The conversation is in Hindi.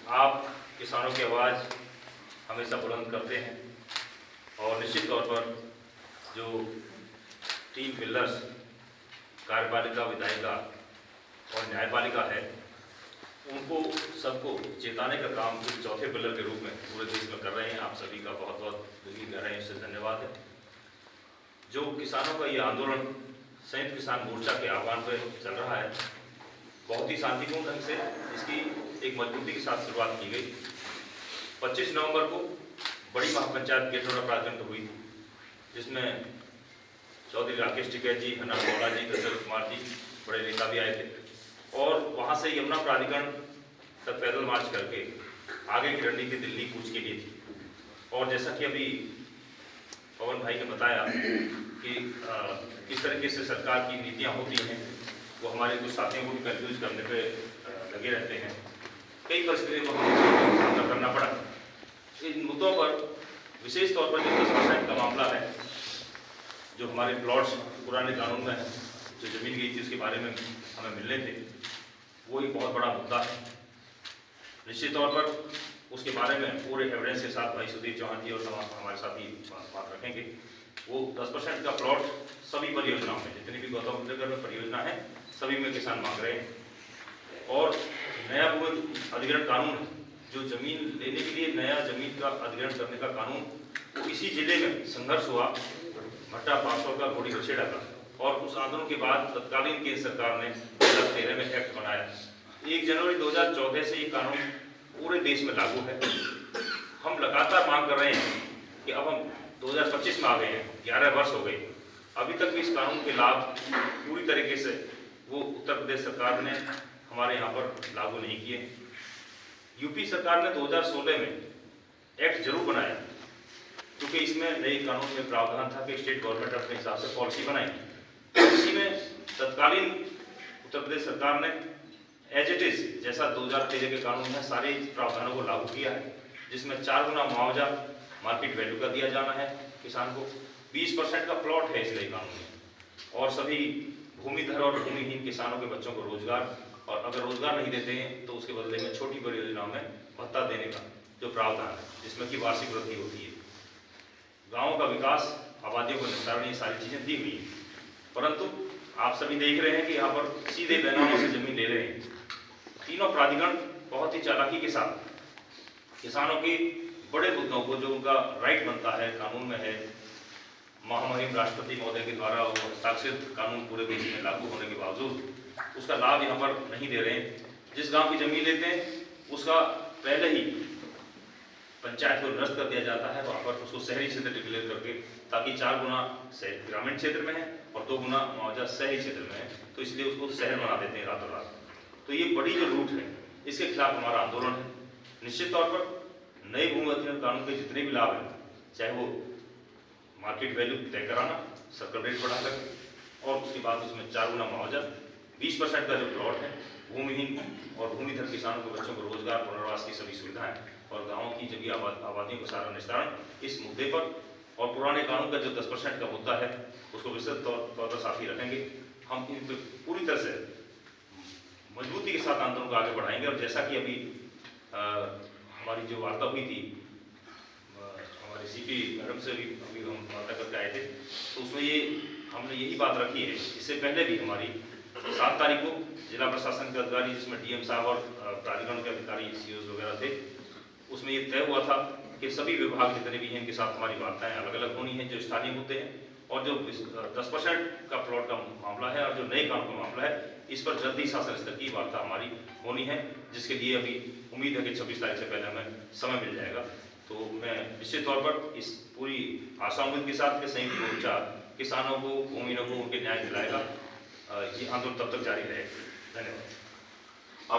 आप किसानों की आवाज़ हमेशा बुलंद करते हैं और निश्चित तौर पर जो तीन पिलर्स कार्यपालिका, विधायिका और न्यायपालिका है, उनको सबको चेताने का काम एक चौथे पिलर के रूप में पूरे देश में कर रहे हैं। आप सभी का बहुत बहुत दिल गहराई से धन्यवाद है। जो किसानों का ये आंदोलन संयुक्त किसान मोर्चा के आह्वान पर चल रहा है, बहुत ही शांतिपूर्ण ढंग से इसकी एक मजबूती के साथ शुरुआत की गई। 25 नवंबर को बड़ी महापंचायत गेटोड़ा प्रारंभ हुई थी, जिसमें चौधरी राकेश टिकैत जी, हन्ना गौड़ा जी, दशरथ कुमार जी, बड़े नेता भी आए थे और वहाँ से यमुना प्राधिकरण तक पैदल मार्च करके आगे की रणनीति दिल्ली कूच के लिए थी। और जैसा कि अभी पवन भाई ने बताया कि किस तरीके से सरकार की नीतियाँ होती हैं, वो हमारे कुछ साथियों को भी कंफ्यूज करने पे लगे रहते हैं। कई परिस्थितियों को हमें सामना करना पड़ा। इन मुद्दों पर विशेष तौर पर जो 10% का मामला है, जो हमारे प्लॉट्स पुराने कानून में है, जो जमीन गई थी उसके बारे में हमें मिलने थे, वो एक बहुत बड़ा मुद्दा है। निश्चित तौर पर उसके बारे में पूरे एविडेंस के साथ भाई सुधीर चौहान जी और हमारे साथी बात रखेंगे। वो 10% का प्लॉट सभी परियोजनाओं में, जितनी भी गौतम बुद्ध नगर में परियोजना है, सभी में किसान मांग रहे हैं। और नया भूमि अधिग्रहण कानून है, जो जमीन लेने के लिए नया जमीन का अधिग्रहण करने का कानून, वो इसी जिले में संघर्ष हुआ भट्टा 500 का, घोड़ी बछेड़ा का, और उस आंदोलन के बाद तत्कालीन केंद्र सरकार ने 2013 में एक्ट बनाया। 1 जनवरी 2014 से ये कानून पूरे देश में लागू है। हम लगातार मांग कर रहे हैं कि अब हम 2025 में आ गए हैं, 11 वर्ष हो गए, अभी तक भी इस कानून के लाभ पूरी तरीके से वो उत्तर प्रदेश सरकार ने हमारे यहाँ पर लागू नहीं किए। यूपी सरकार ने 2016 में एक्ट जरूर बनाया, क्योंकि इसमें नए कानून में प्रावधान था कि स्टेट गवर्नमेंट अपने हिसाब से पॉलिसी बनाएगी। इसी में तत्कालीन उत्तर प्रदेश सरकार ने एज इट इज, जैसा 2013 के कानून में सारे प्रावधानों को लागू किया है, जिसमें 4 गुना मुआवजा मार्केट वैल्यू का दिया जाना है किसान को, 20% का प्लॉट है इस नए कानून में, और सभी भूमिधर और भूमिहीन किसानों के बच्चों को रोजगार, और अगर रोजगार नहीं देते हैं तो उसके बदले में छोटी परियोजनाओं में भत्ता देने का जो प्रावधान है, जिसमें कि वार्षिक वृद्धि होती है। गाँव का विकास, आबादियों को निस्तारण, ये सारी चीजें दी हुई है। परंतु आप सभी देख रहे हैं कि यहाँ पर सीधे बेनामों से जमीन ले रहे हैं। तीनों प्राधिकरण बहुत ही चालाकी के साथ किसानों की बड़े मुद्दों को, जो उनका राइट बनता है, कानून में है, महामहिम राष्ट्रपति महोदय के द्वारा वो हस्ताक्षरित कानून पूरे देश में लागू होने के बावजूद उसका लाभ यहाँ पर नहीं दे रहे हैं। जिस गांव की जमीन लेते हैं उसका पहले ही पंचायत को निरस्त कर दिया जाता है, वहाँ पर उसको शहरी क्षेत्र डिक्लेयर करके, ताकि 4 गुना ग्रामीण क्षेत्र में है और 2 गुना मुआवजा शहरी क्षेत्र में है, तो इसलिए उसको शहर बना देते हैं रातों रात। तो ये बड़ी जो लूट है, इसके खिलाफ हमारा आंदोलन है। निश्चित तौर पर नए भूमि अधिग्रहण कानून के जितने भी लाभ हैं, चाहे वो मार्केट वैल्यू तय कराना, सर्कल रेट बढ़ाकर, और उसके बाद उसमें 4 गुना मुआवजा, 20% का जो प्लॉट है, भूमिहीन और भूमिधर किसानों के बच्चों को रोजगार, पुनर्वास की सभी सुविधाएं, और गाँव की जगह आबादियों को सारा निस्तारण, इस मुद्दे पर और पुराने कानून का जो 10% का मुद्दा है, उसको विस्तृत तौर पर साथ ही रखेंगे। हम इन पर पूरी तरह से मजबूती के साथ आंदोलन को आगे बढ़ाएंगे। और जैसा कि अभी हमारी जो वार्ता हुई थी, हमारी सीपी मैडम से भी अभी हम वार्ता करके आए थे, तो उसमें हमने यही बात रखी है। इससे पहले भी हमारी 7 तारीख को जिला प्रशासन के अधिकारी, जिसमें डीएम साहब और प्राधिकरण के अधिकारी, सीओज वगैरह थे, उसमें ये तय हुआ था कि सभी विभाग जितने भी हैं इनके साथ हमारी वार्ताएं अलग अलग होनी है, जो स्थानीय मुद्दे हैं, और जो 10% का प्लॉट का मामला है और जो नए कानून का मामला है, इस पर जल्दी शासन स्तर की वार्ता हमारी होनी है, जिसके लिए अभी उम्मीद है कि 26 तारीख से पहले हमें समय मिल जाएगा। तो मैं निश्चित तौर पर इस पूरी आशा उम्मीद के साथ के संयुक्त मोर्चा किसानों को, भूमिहीनों को उनके न्याय दिलाएगा। ये आंदोलन तब तक जारी रहेगा। धन्यवाद।